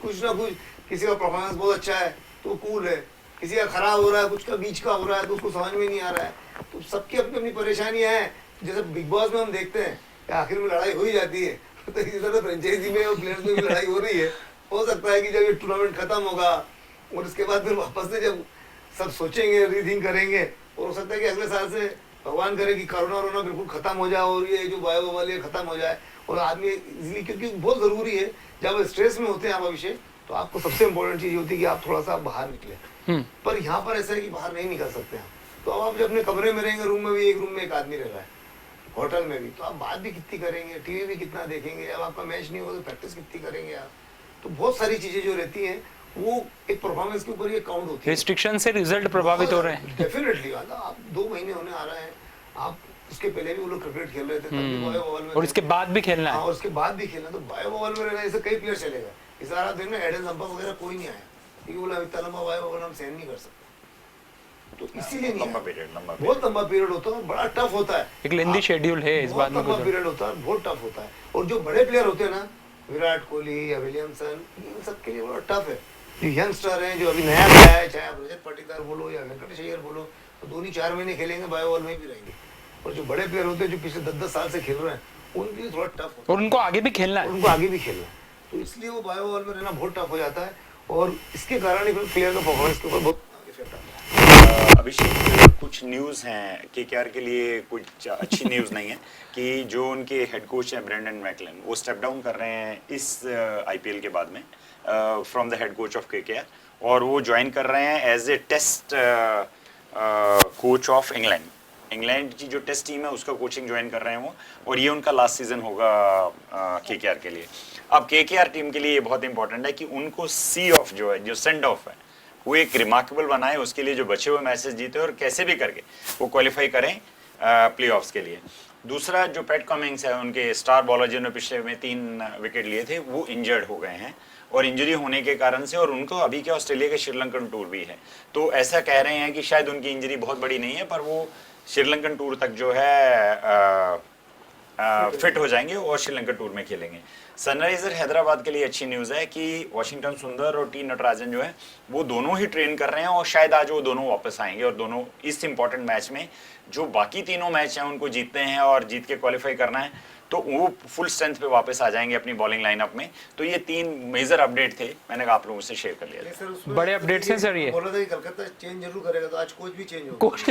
किसी का परफॉर्मेंस बहुत अच्छा है तो कूल है, किसी का खराब हो रहा है, कुछ का बीच का हो रहा है तो उसको समझ में नहीं आ रहा है। तो सबकी अपनी अपनी परेशानियां हैं। जैसे बिग बॉस में हम देखते हैं कि आखिर में लड़ाई हो ही जाती है, तो इसी तरह फ्रेंचाइजी में और प्लेयर्स में भी लड़ाई हो रही है। हो सकता है कि जब ये टूर्नामेंट खत्म होगा और उसके बाद फिर वापस से जब सब सोचेंगे, रीथिंक करेंगे, और हो सकता है कि अगले साल से भगवान करे कि कोरोना बिल्कुल खत्म हो जाए और ये जो बायो वाले खत्म हो जाए और आदमी इजीली, क्योंकि बहुत जरूरी है जब स्ट्रेस में होते हैं आप अभिषेक, तो आपको सबसे इम्पोर्टेंट चीज होती है कि आप थोड़ा सा बाहर निकले। पर यहाँ पर ऐसा है कि बाहर नहीं निकल सकते हैं, तो अब आप जब अपने कमरे में रहेंगे, रूम में भी एक रूम में एक आदमी रह रहा है, होटल में भी, तो आप बात भी कितनी करेंगे, टीवी भी कितना देखेंगे, अब आपका मैच नहीं होगा तो प्रैक्टिस कितनी करेंगे आप। तो बहुत सारी चीजें जो रहती हैं वो एक परफॉर्मेंस के ऊपर ये काउंट होती है। रिस्ट्रिक्शन से रिजल्ट प्रभावित हो रहे हैं। डेफिनेटली आप 2 महीने होने आ रहे हैं, आप उसके पहले भी वो लोग क्रिकेट खेल रहे थे, तब भी बायो बबल में, और इसके बाद भी खेलना है। और उसके बाद भी खेलना, तो बायो बबल में रहना, ऐसे कई प्लेयर चले गए। इस बार आप देखना एडन जंपा वगैरह कोई नहीं आया, क्योंकि बोला इतना लंबा बायो बबल हम सहन नहीं कर सकते, तो इसीलिए नहीं आया। बहुत लंबा पीरियड होता है, बड़ा टफ होता है, एक लेंदी शेड्यूल है इस बात में। लंबा पीरियड होता है, बहुत टफ होता है। और जो बड़े प्लेयर होते हैं ना, विराट कोहली या विलियमसन, इन सब के लिए बड़ा टफ है। जो यंगस्टर हैं, जो अभी नया आया है, चाहे आप रजत पाटीदार बोलो या वेंकटेश अय्यर बोलो, तो 2-4 महीने खेलेंगे, बायो बॉल में भी रहेंगे। और जो बड़े प्लेयर होते हैं जो पिछले 10-10 साल से खेल रहे हैं, उनके लिए थोड़ा टफ होता है, और उनको आगे भी खेलना है, उनको आगे भी खेलना है, तो इसलिए वो बायो बॉल में रहना बहुत टफ हो जाता है। और इसके कारण ही फिर प्लेयर का परफॉर्मेंस के ऊपर बहुत इफेक्ट आता है। अभिषेक, कुछ न्यूज़ हैं केकेआर के लिए, कुछ अच्छी न्यूज़ नहीं है कि जो उनके हेड कोच हैं ब्रेंडन मैकलन, वो स्टेप डाउन कर रहे हैं इस आईपीएल के बाद में from the head coach of KKR, और वो ज्वाइन कर रहे हैं as a test coach of England की जो टेस्ट टीम है उसका कोचिंग ज्वाइन कर रहे हैं वो, और ये उनका लास्ट सीजन होगा केकेआर के लिए। अब केकेआर टीम के लिए ये बहुत इंपॉर्टेंट है कि उनको सी ऑफ जो है, जो सेंड ऑफ है, वो एक रिमार्केबल बनाए, उसके लिए जो बचे हुए मैचेस जीते और कैसे भी करके वो क्वालिफाई करें प्लेऑफ्स के लिए। दूसरा, जो पैट कमिंग्स है, उनके स्टार बॉलर जिन्होंने पिछले में 3 विकेट लिए थे, वो इंजर्ड हो गए हैं, और इंजरी होने के कारण से, और उनको अभी क्या ऑस्ट्रेलिया के श्रीलंकन टूर भी है, तो ऐसा कह रहे हैं कि शायद उनकी इंजरी बहुत बड़ी नहीं है, पर वो श्रीलंकन टूर तक जो है फिट हो जाएंगे और श्रीलंका टूर में खेलेंगे। सनराइजर हैदराबाद के लिए अच्छी न्यूज़ है कि वाशिंगटन सुंदर और टी नटराजन जो है वो दोनों ही ट्रेन कर रहे हैं, और शायद आज वो दोनों वापस आएंगे, और दोनों इस इंपॉर्टेंट मैच में, जो बाकी तीनों मैच हैं उनको जीतते हैं और जीत के क्वालिफाई करना है, तो वो फुल स्ट्रेंथ पे वापस आ जाएंगे अपनी बॉलिंग लाइनअप में। तो ये 3 मेजर अपडेट थे, मैंने कहा आप लोगों से शेयर कर लिया था। बड़े अपडेट्स हैं सर ये। बोला था कि कलकत्ता चेंज जरूर करेगा, तो आज कोच भी चेंज होगा। कोच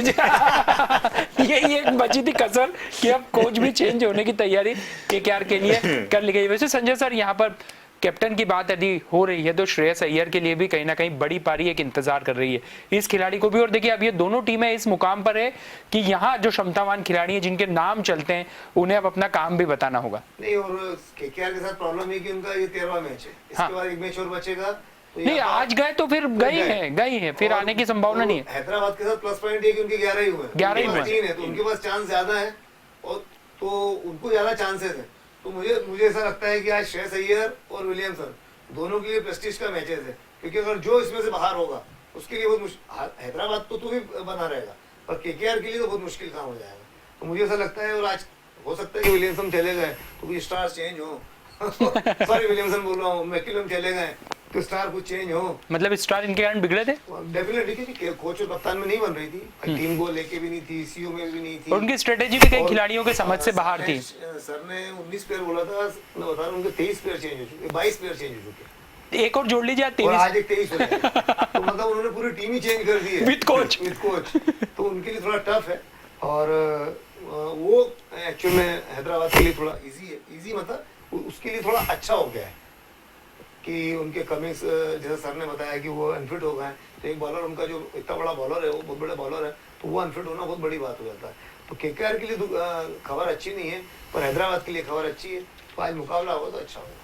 यही एक बची थी कसर कि अब कोच भी चेंज होने की तैयारी केकेआर के लिए कर ली गई। वैसे संजय सर, यहाँ पर कैप्टन की बात यदि हो रही है तो श्रेयस अय्यर के लिए भी कहीं ना कहीं बड़ी पारी एक इंतजार कर रही है इस खिलाड़ी को भी। और देखिए, अब ये दोनों टीमें इस मुकाम पर है कि यहाँ जो क्षमतावान खिलाड़ी हैं, जिनके नाम चलते हैं, उन्हें अब अपना काम भी बताना होगा। नहीं, और केकेआर के साथ प्रॉब्लम है कि उनका ये 13वां मैच है, इसके बाद एक मैच और बचेगा, तो नहीं, आज गए तो फिर गए हैं, फिर आने की संभावना नहीं है। हैदराबाद के साथ प्लस पॉइंट ये कि उनके 11 ही हुए, 11 ही हुए, 3 है, तो उनके पास चांस ज्यादा है, और तो उनको ज्यादा चांसेस है। तो मुझे ऐसा लगता है कि आज श्रेयस अय्यर और विलियमसन दोनों के लिए प्रेस्टीज का मैचेस है, क्योंकि अगर जो इसमें से बाहर होगा उसके लिए बहुत मुश्किल, हैदराबाद तो भी बना रहेगा, पर केकेआर के लिए तो बहुत मुश्किल काम हो जाएगा। तो मुझे ऐसा लगता है, और आज हो सकता है कि विलियमसन चले गए तो कुछ स्टार चेंज हो सॉरी विलियमसन बोल रहा हूँ, मैकलम चले गए तो स्टार कुछ चेंज हो, मतलब स्टार इनके कारण बिगड़े थे डेफिनेटली, क्योंकि कोच और कप्तान में नहीं बन रही थी, टीम को लेके भी नहीं थी, सीओ में भी नहीं थी, और उनकी स्ट्रेटेजी भी कई खिलाड़ियों के समझ से बाहर थी। सर ने 19 प्लेयर बोला था, मैं बता रहा हूँ उनके 23 प्लेयर चेंज हो चुके, 22 प्लेयर चेंज हो चुके, एक और जोड़ लीजिए, और 23 आज एक 23 हो जाएगा। तो मतलब उन्होंने पूरी टीम ही चेंज कर दी है विद कोच। तो उनके लिए थोड़ा टफ है, और वो एक्चुअल में हैदराबाद के लिए थोड़ा इजी है, इजी मतलब उसके लिए थोड़ा अच्छा हो गया है कि उनके कमिंग्स, जैसे सर ने बताया कि वो अनफिट हो गए, तो एक बॉलर उनका जो इतना बड़ा बॉलर है, वो बहुत बड़ा बॉलर है, तो वो अनफिट होना बहुत बड़ी बात हो जाता है। तो केकेआर के लिए खबर अच्छी नहीं है, पर हैदराबाद के लिए खबर अच्छी है, तो आज मुकाबला होगा तो अच्छा होगा।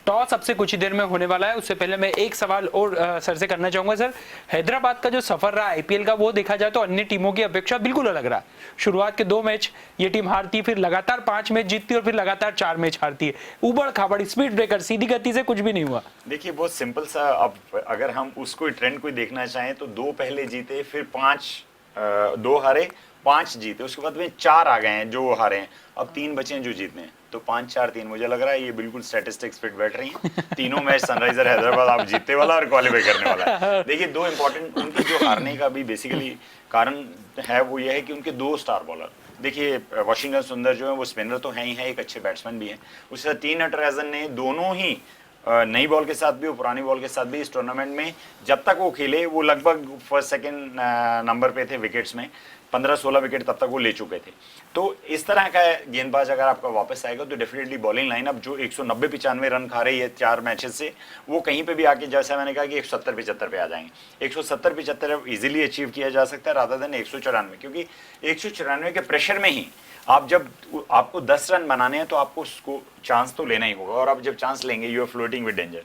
टॉस अब से कुछ ही देर में होने वाला है, उससे पहले मैं एक सवाल और सर से करना चाहूंगा। सर, हैदराबाद का जो सफर रहा आईपीएल का, वो देखा जाए तो अन्य टीमों की अपेक्षा बिल्कुल अलग रहा। शुरुआत के 2 मैच ये टीम हारती, फिर लगातार 5 मैच जीतती और फिर लगातार 4 मैच हारती है। उबड़ खाबड़, स्पीड ब्रेकर, सीधी गति से कुछ भी नहीं हुआ। देखिए, बहुत सिंपल सा, अब अगर हम उसको ट्रेंड को देखना चाहें तो 2 पहले जीते, फिर 2 हारे, 5 जीते, उसके बाद में 4 आ गए हैं जो हारे हैं, अब 3 बचे हैं जो जीतने हैं, तो 5-4-3 मुझे लग रहा है ये बिल्कुल स्टैटिस्टिक्स फिट बैठ रही हैं। तीनों मैच सनराइजर हैदराबाद आप जीतने वाला और क्वालिफाई करने वाला है। देखिए 2 इंपॉर्टेंट उनके जो हारने का भी बेसिकली कारण है वो ये है कि उनके 2 स्टार बॉलर, देखिए वाशिंगटन सुंदर जो है वो स्पिनर तो है ही है, एक अच्छे बैट्समैन भी हैं, उसके साथ टी नटराजन ने दोनों ही नई बॉल के साथ भी और पुरानी बॉल के साथ भी इस टूर्नामेंट में जब तक वो खेले वो लगभग फर्स्ट सेकंड नंबर पे थे विकेट्स में, 15-16 विकेट तब तक वो ले चुके थे। तो इस तरह का गेंदबाज अगर आपका वापस आएगा तो डेफिनेटली बॉलिंग लाइनअप जो 190-95 रन खा रही है 4 मैचेस से, वो कहीं पे भी आके जैसा मैंने कहा कि 170-75 पे आ जाएंगे। 170-75 इजीली अचीव किया जा सकता है रादर देन 194, क्योंकि 194 के प्रेशर में ही आप जब आपको 10 रन बनाने हैं तो आपको उसको चांस तो लेना ही होगा, और आप जब चांस लेंगे you are floating with danger,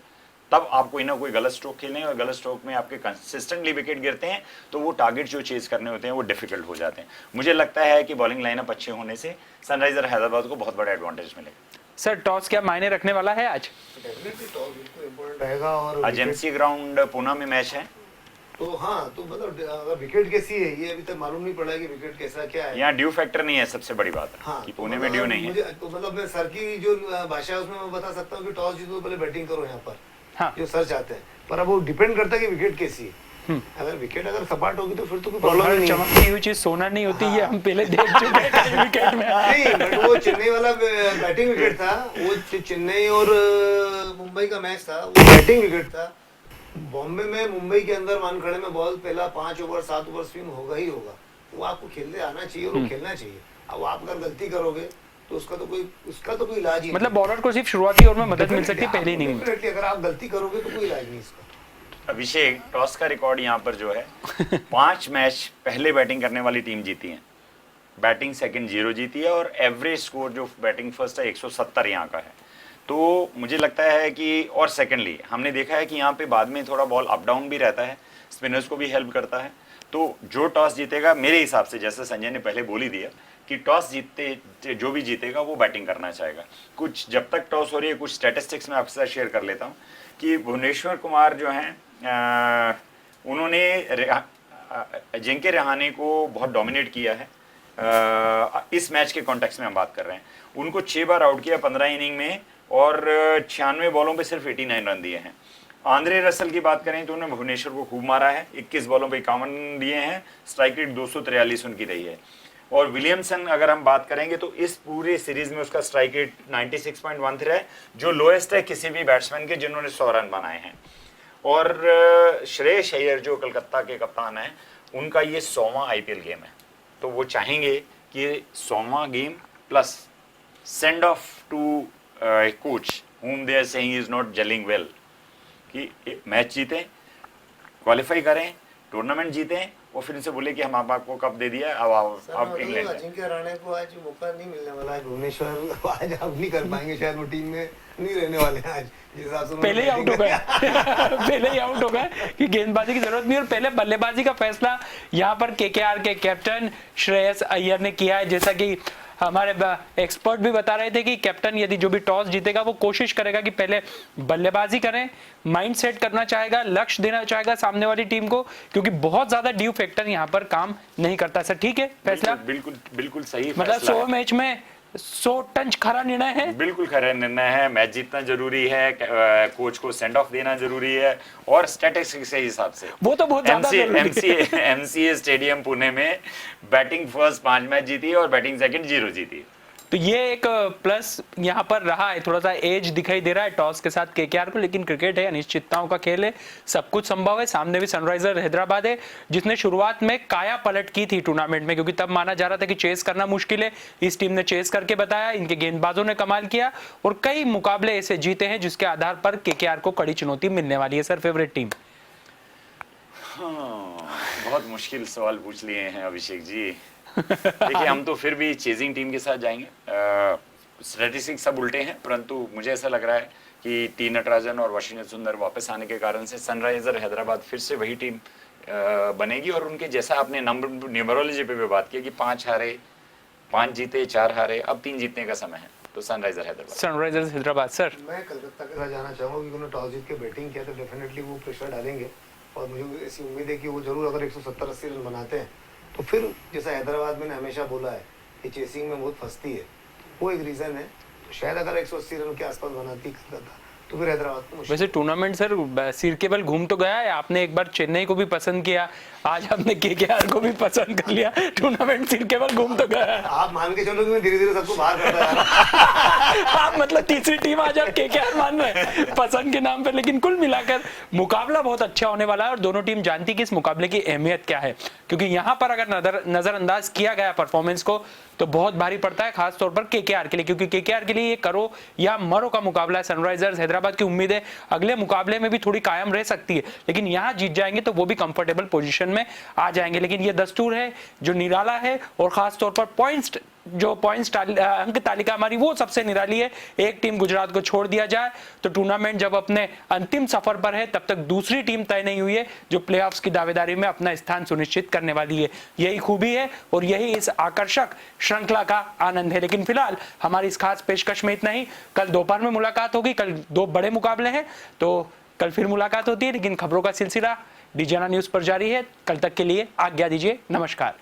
तब आप कोई ना कोई गलत स्ट्रोक खेलें और गलत स्ट्रोक में आपके कंसिस्टेंटली विकेट गिरते हैं तो वो टारगेट जो चेज करने होते हैं वो डिफिकल्ट हो जाते हैं। मुझे लगता है कि बॉलिंग लाइनअप अच्छे होने से सनराइजर हैदराबाद को बहुत बड़ा एडवांटेज मिलेगा। सर टॉस क्या मायने रखने वाला है आज? डेफिनेटली टॉस बिल्कुल इंपॉर्टेंट रहेगा, और आज एमसी ग्राउंड पुणे में मैच है, तो हाँ, तो मतलब अगर विकेट कैसी है ये अभी तक मालूम नहीं पड़ा है कि विकेट कैसा क्या है। यहाँ ड्यू फैक्टर नहीं है, सबसे बड़ी बात है हाँ, कि तो पुणे में मतलब ड्यू नहीं मुझे है। तो मतलब मैं सर की जो भाषा है उसमें मैं बता सकता हूँ कि टॉस जीतो तो पहले बैटिंग करो यहाँ पर, हाँ। जो सर चाहते हैं, पर अब वो डिपेंड करता है कि विकेट कैसी है। अगर विकेट अगर सपाट होगी तो फिर तो कोई प्रॉब्लम नहीं है। चमकती हुई चीज सोना नहीं होती, ये हम पहले देख चुके हैं विकेट में। नहीं, बट वो चेन्नई वाला बैटिंग विकेट था, वो चेन्नई और मुंबई का मैच था, वो बैटिंग विकेट था। बॉम्बे में मुंबई के अंदर वानखेड़े में बॉल पहला 5 ओवर 7 ओवर स्विंग होगा ही होगा, वो आपको खेलने आना चाहिए और वो खेलना चाहिए। अब आप अगर गलती करोगे तो उसका तो कोई इलाज ही मतलब बॉलर को सिर्फ शुरुआती ओवर में मदद मिल सकती है, पहले नहीं। डेफिनेटली अगर आप गलती करोगे तो कोई इलाज नहीं इसका। अभिषेक, टॉस का रिकॉर्ड यहाँ पर जो है 5 मैच पहले बैटिंग करने वाली टीम जीती है, बैटिंग सेकंड 0 जीती है, और एवरेज स्कोर जो बैटिंग फर्स्ट है 170 यहाँ का है। तो मुझे लगता है कि, और सेकंडली हमने देखा है कि यहाँ पे बाद में थोड़ा बॉल अप डाउन भी रहता है, स्पिनर्स को भी हेल्प करता है। तो जो टॉस जीतेगा मेरे हिसाब से, जैसे संजय ने पहले बोल ही दिया कि टॉस जीतते जो भी जीतेगा वो बैटिंग करना चाहेगा। कुछ जब तक टॉस हो रही है कुछ स्टैटिस्टिक्स मैं आपके साथ शेयर कर लेता हूँ कि भुवनेश्वर कुमार जो हैं उन्होंने अजिंक्य रहाणे को बहुत डोमिनेट किया है। इस मैच के कॉन्टेक्स्ट में हम बात कर रहे हैं, उनको 6 बार आउट किया 15 इनिंग में, और 96 बॉलों पे सिर्फ 89 रन दिए हैं। आंद्रे रसल की बात करें तो उन्होंने भुवनेश्वर को खूब मारा है, 21 बॉलों पे 51 दिए हैं, स्ट्राइक रेट 243 उनकी रही है। और विलियमसन अगर हम बात करेंगे तो इस पूरे सीरीज में उसका स्ट्राइक रेट 96.13 है, जो लोएस्ट है किसी भी बैट्समैन के जिन्होंने 100 रन बनाए हैं। और श्रेयस अय्यर जो कलकत्ता के कप्तान हैं, उनका ये 100वां IPL गेम है, तो वो चाहेंगे कि 100वां game plus send off to coach whom they are saying is not gelling well, कि मैच जीतें, क्वालिफाई करें, टूर्नामेंट जीतें, और फिर इनसे बोले कि हम आपको कप दे दिया, अब इंग्लैंड में। अजिंक्य रहाणे को आज मौका नहीं मिलने वाला है, भुवनेश्वर आज आप नहीं कर पाएंगे, शायद वो टीम में नहीं रहने वाले हैं आज, जिस हिसाब से पहले ही आउट हो गए पहले ही आउट हो गए कि गेंदबाजी की जरूरत नहीं, और पहले बल्लेबाजी का फैसला यहाँ पर KKR के कैप्टन श्रेयस अय्यर ने किया है। जैसा कि हमारे एक्सपर्ट भी बता रहे थे कि कैप्टन यदि जो भी टॉस जीतेगा वो कोशिश करेगा कि पहले बल्लेबाजी करें, माइंड सेट करना चाहेगा, लक्ष्य देना चाहेगा सामने वाली टीम को, क्योंकि बहुत ज्यादा ड्यू फैक्टर यहाँ पर काम नहीं करता। सर ठीक है फैसला? बिल्कुल सही, मतलब 100 मैच में 100 टन खरा निर्णय है, बिल्कुल खरा निर्णय है। मैच जीतना जरूरी है, कोच को सेंड ऑफ देना जरूरी है, और स्टैटिस्टिक्स के हिसाब से वो तो बहुत ज्यादा MCA स्टेडियम पुणे में बैटिंग फर्स्ट 5 मैच जीती है और बैटिंग सेकंड 0 जीती है। तो ये एक प्लस यहाँ पर रहा है, थोड़ा सा एज दिखाई दे रहा है टॉस के साथ KKR को, लेकिन क्रिकेट है, अनिश्चितताओं का खेल है, सब कुछ संभव है। सामने भी सनराइजर हैदराबाद है जिसने शुरुआत में काया पलट की थी टूर्नामेंट में, क्योंकि तब माना जा रहा था कि चेस करना मुश्किल है। इस टीम ने चेस करके बताया, इनके गेंदबाजों ने कमाल किया, और कई मुकाबले ऐसे जीते हैं जिसके आधार पर KKR को कड़ी चुनौती मिलने वाली है। Sir favourite team? बहुत मुश्किल सवाल पूछ लिए हैं अभिषेक जी। देखिए हम तो फिर भी चेजिंग टीम के साथ जाएंगे। स्टैटिस्टिक्स सब उल्टे हैं, परंतु मुझे ऐसा लग रहा है कि टी नटराजन और वाशिंगटन सुंदर वापस आने के कारण से सनराइजर हैदराबाद फिर से वही टीम बनेगी, और उनके जैसा आपने न्यूमरोलॉजी पे भी बात की कि 5 हारे 5 जीते 4 हारे, अब 3 जीतने का समय है, तो सनराइजर हैदराबाद। सर मैं कलकत्ता के साथ जाना चाहूँगा, क्योंकि उन्होंने टॉस जीत के बैटिंग किया तो डेफिनेटली वो प्रेशर डालेंगे, और मुझे ऐसी उम्मीद है कि वो जरूर अगर 170-80 रन बनाते हैं तो फिर जैसा हैदराबाद मैंने हमेशा बोला है कि चेसिंग में बहुत फंसती है, वो एक रीज़न है। तो शायद अगर 180 रन के आसपास बनाती कलकत्ता तो फिर हैदराबाद को मुश्किल। वैसे टूर्नामेंट सर सिर केवल घूम तो गया है, आपने एक बार चेन्नई को भी पसंद किया, आज आपने केकेआर को भी पसंद कर लिया, टूर्नामेंट सिर केवल घूम तो गया है। आप मान के चलो कि मैं धीरे धीरे सबको बाहर करता जा रहा हूं। आप मतलब तीसरी टीम आज आप केकेआर मान रहे हैं पसंद के नाम पर, लेकिन कुल मिलाकर मुकाबला बहुत अच्छा होने वाला है और दोनों टीम जानती कि इस मुकाबले की अहमियत क्या है, क्योंकि यहाँ पर अगर नजरअंदाज किया गया परफॉर्मेंस को तो बहुत भारी पड़ता है, खास तौर पर केकेआर के लिए, क्योंकि केकेआर के लिए ये करो या मरो का मुकाबला है। सनराइजर्स हैदराबाद की उम्मीदें अगले मुकाबले में भी थोड़ी कायम रह सकती है, लेकिन यहाँ जीत जाएंगे तो वो भी कंफर्टेबल पोजीशन में आ जाएंगे। लेकिन ये दस्तूर है जो निराला है, और खास तौर पर पॉइंट्स अंक तालिका हमारी वो सबसे निराली है। एक टीम गुजरात को छोड़ दिया जाए तो टूर्नामेंट जब अपने अंतिम सफर पर है तब तक दूसरी टीम तय नहीं हुई है जो प्लेऑफ्स की दावेदारी में अपना स्थान सुनिश्चित करने वाली है। यही खूबी है और यही इस आकर्षक श्रृंखला का आनंद है। लेकिन फिलहाल हमारी इस खास पेशकश में इतना ही। कल दोपहर में मुलाकात होगी, कल 2 बड़े मुकाबले हैं तो कल फिर मुलाकात होती है, लेकिन खबरों का सिलसिला डीजीएनआर न्यूज पर जारी है। कल तक के लिए आज्ञा दीजिए, नमस्कार।